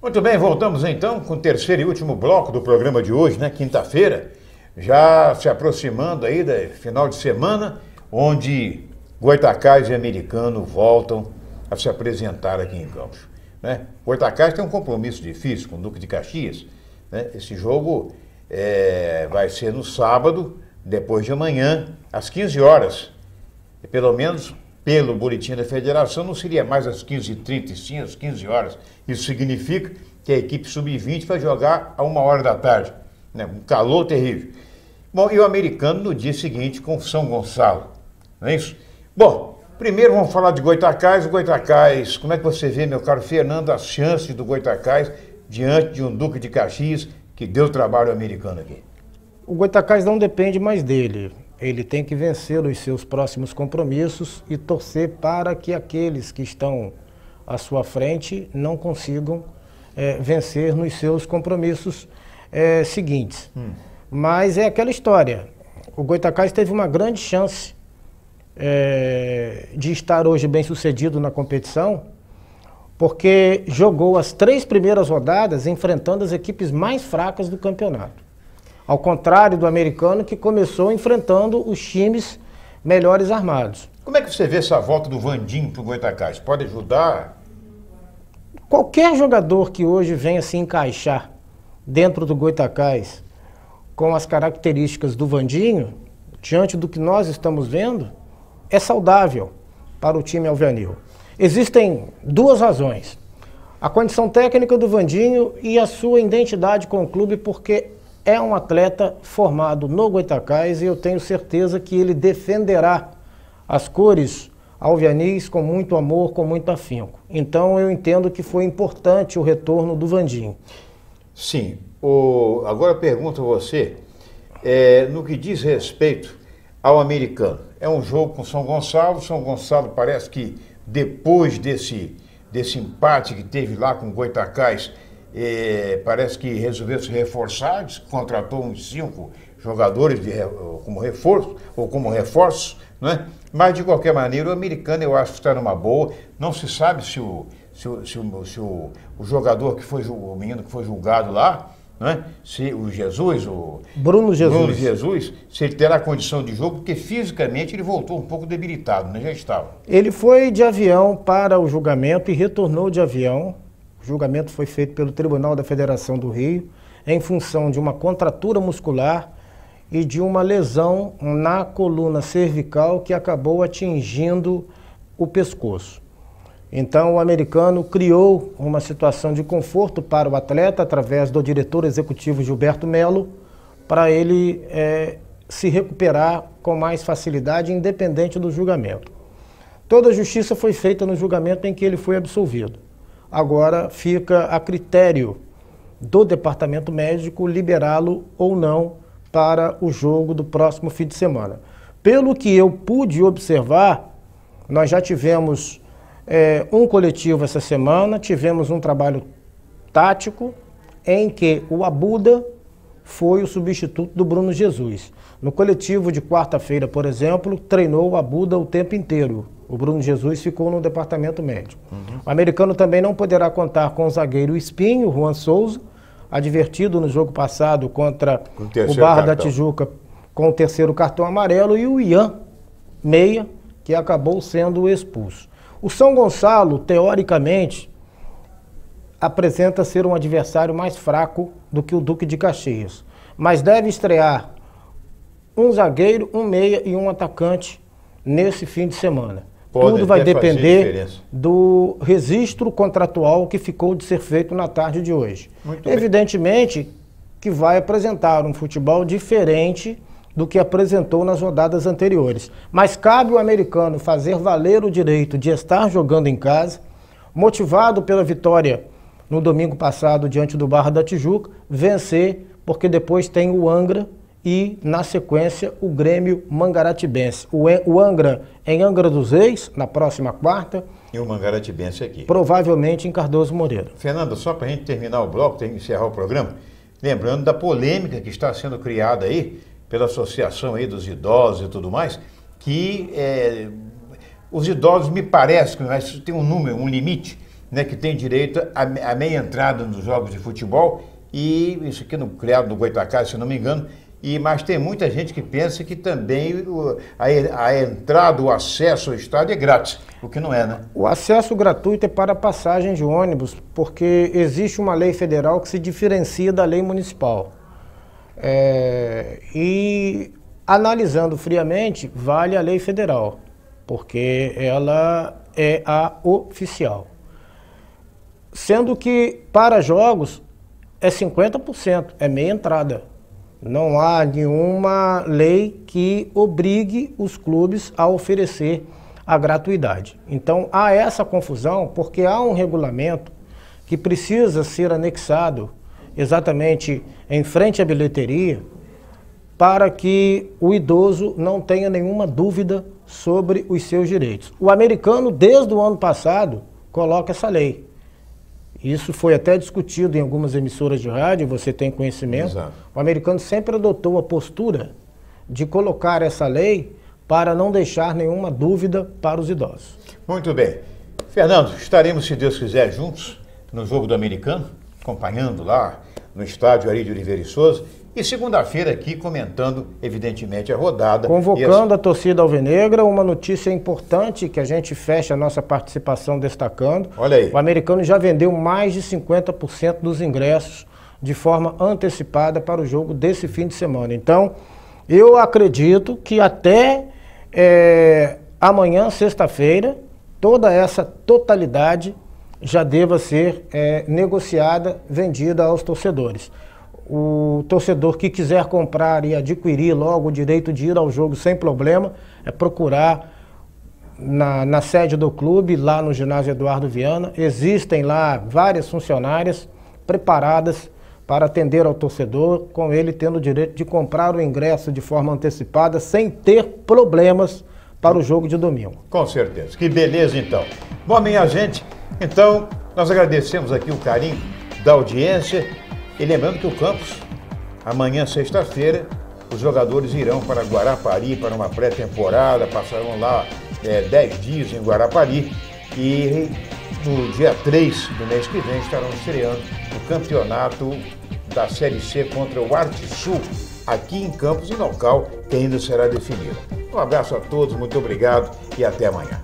Muito bem, voltamos então com o terceiro e último bloco do programa de hoje, né? Quinta-feira, já se aproximando aí do final de semana, onde Goytacazes e Americano voltam a se apresentar aqui em Campos, né? Goytacazes tem um compromisso difícil com o Duque de Caxias, né? Esse jogo vai ser no sábado, depois de amanhã, às 15 horas. E pelo menos pelo boletim da federação não seria mais às 15h30, sim, às 15 horas. Isso significa que a equipe sub-20 vai jogar a 1h da tarde, né? Um calor terrível. Bom, e o Americano no dia seguinte com São Gonçalo, não é isso? Bom, primeiro vamos falar de Goytacazes. O Goytacazes, como é que você vê, meu caro Fernando, as chances do Goytacazes diante de um Duque de Caxias que deu trabalho ao Americano aqui? O Goytacazes não depende mais dele. Ele tem que vencer os seus próximos compromissos e torcer para que aqueles que estão à sua frente não consigam vencer nos seus compromissos seguintes. Mas é aquela história. O Goytacazes teve uma grande chance de estar hoje bem sucedido na competição, porque jogou as 3 primeiras rodadas enfrentando as equipes mais fracas do campeonato. Ao contrário do Americano, que começou enfrentando os times melhores armados. Como é que você vê essa volta do Vandinho para o Goytacazes? Pode ajudar? Qualquer jogador que hoje venha se encaixar dentro do Goytacazes com as características do Vandinho, diante do que nós estamos vendo, é saudável para o time alvianil. Existem 2 razões. A condição técnica do Vandinho e a sua identidade com o clube, porque é um atleta formado no Goytacazes e eu tenho certeza que ele defenderá as cores alvianis com muito amor, com muito afinco. Então eu entendo que foi importante o retorno do Vandinho. Sim. Agora eu pergunto a você, no que diz respeito ao Americano. É um jogo com São Gonçalo. São Gonçalo parece que depois desse empate que teve lá com o Goytacazes, parece que resolveu se reforçar, contratou uns 5 jogadores como reforço, ou como reforços, né? Mas de qualquer maneira o Americano eu acho que está numa boa. Não se sabe se o jogador que foi, o menino que foi julgado lá, né? Se o Jesus, Bruno Jesus, se ele terá condição de jogo, porque fisicamente ele voltou um pouco debilitado, né? Já estava. Ele foi de avião para o julgamento e retornou de avião. O julgamento foi feito pelo Tribunal da Federação do Rio em função de uma contratura muscular e de uma lesão na coluna cervical que acabou atingindo o pescoço. Então o Americano criou uma situação de conforto para o atleta através do diretor executivo Gilberto Melo, para ele se recuperar com mais facilidade, independente do julgamento. Toda a justiça foi feita no julgamento em que ele foi absolvido. Agora fica a critério do departamento médico liberá-lo ou não para o jogo do próximo fim de semana. Pelo que eu pude observar, nós já tivemos um coletivo essa semana, tivemos um trabalho tático em que o Abuda foi o substituto do Bruno Jesus. No coletivo de quarta-feira, por exemplo, treinou o Abuda o tempo inteiro. O Bruno Jesus ficou no departamento médico. O Americano também não poderá contar com o zagueiro Espinho, Juan Souza, advertido no jogo passado contra o Barra da Tijuca com o 3º cartão amarelo, e o Ian Meia, que acabou sendo expulso. O São Gonçalo, teoricamente, apresenta ser um adversário mais fraco do que o Duque de Caxias, mas deve estrear um zagueiro, um meia e um atacante nesse fim de semana. Tudo vai depender do registro contratual que ficou de ser feito na tarde de hoje. Evidentemente que vai apresentar um futebol diferente do que apresentou nas rodadas anteriores. Mas cabe ao Americano fazer valer o direito de estar jogando em casa, motivado pela vitória no domingo passado diante do Barra da Tijuca, vencer, porque depois tem o Angra e, na sequência, o Grêmio Mangaratibense. O Angra em Angra dos Reis, na próxima quarta. E o Mangaratibense aqui. Provavelmente em Cardoso Moreira. Fernando, só para a gente terminar o bloco, encerrar o programa, lembrando da polêmica que está sendo criada aí pela associação aí dos idosos e tudo mais, que os idosos, me parece que tem um número, um limite, né, que tem direito a meia entrada nos jogos de futebol, e isso aqui criado no Goytacazes, se não me engano, mas tem muita gente que pensa que também a entrada, o acesso ao estádio é grátis, o que não é, né? O acesso gratuito é para passagem de ônibus, porque existe uma lei federal que se diferencia da lei municipal. E analisando friamente, vale a lei federal, porque ela é a oficial. Sendo que para jogos é 50%, é meia entrada. Não há nenhuma lei que obrigue os clubes a oferecer a gratuidade. Então há essa confusão porque há um regulamento que precisa ser anexado exatamente em frente à bilheteria para que o idoso não tenha nenhuma dúvida sobre os seus direitos. O americano, desde o ano passado, coloca essa lei. Isso foi até discutido em algumas emissoras de rádio, você tem conhecimento. Exato. O americano sempre adotou a postura de colocar essa lei para não deixar nenhuma dúvida para os idosos. Muito bem. Fernando, estaremos, se Deus quiser, juntos no jogo do americano, acompanhando lá no estádio Ari de Oliveira e Souza, e segunda-feira aqui comentando, evidentemente, a rodada. Convocando a torcida alvinegra, uma notícia importante que a gente fecha a nossa participação destacando. Olha aí. O americano já vendeu mais de 50% dos ingressos de forma antecipada para o jogo desse fim de semana. Então, eu acredito que até amanhã, sexta-feira, toda essa totalidade já deva ser negociada, vendida aos torcedores. O torcedor que quiser comprar e adquirir logo o direito de ir ao jogo sem problema, é procurar na sede do clube, lá no ginásio Eduardo Viana. Existem lá várias funcionárias preparadas para atender ao torcedor, com ele tendo o direito de comprar o ingresso de forma antecipada, sem ter problemas para o jogo de domingo. Com certeza. Que beleza, então. Bom, minha gente, então, nós agradecemos aqui o carinho da audiência. E lembrando que o campus, amanhã, sexta-feira, os jogadores irão para Guarapari para uma pré-temporada, passarão lá 10 dias em Guarapari e no dia 3 do mês que vem estarão estreando o campeonato da Série C contra o Arte Sul, aqui em Campos, em local que ainda será definido. Um abraço a todos, muito obrigado e até amanhã.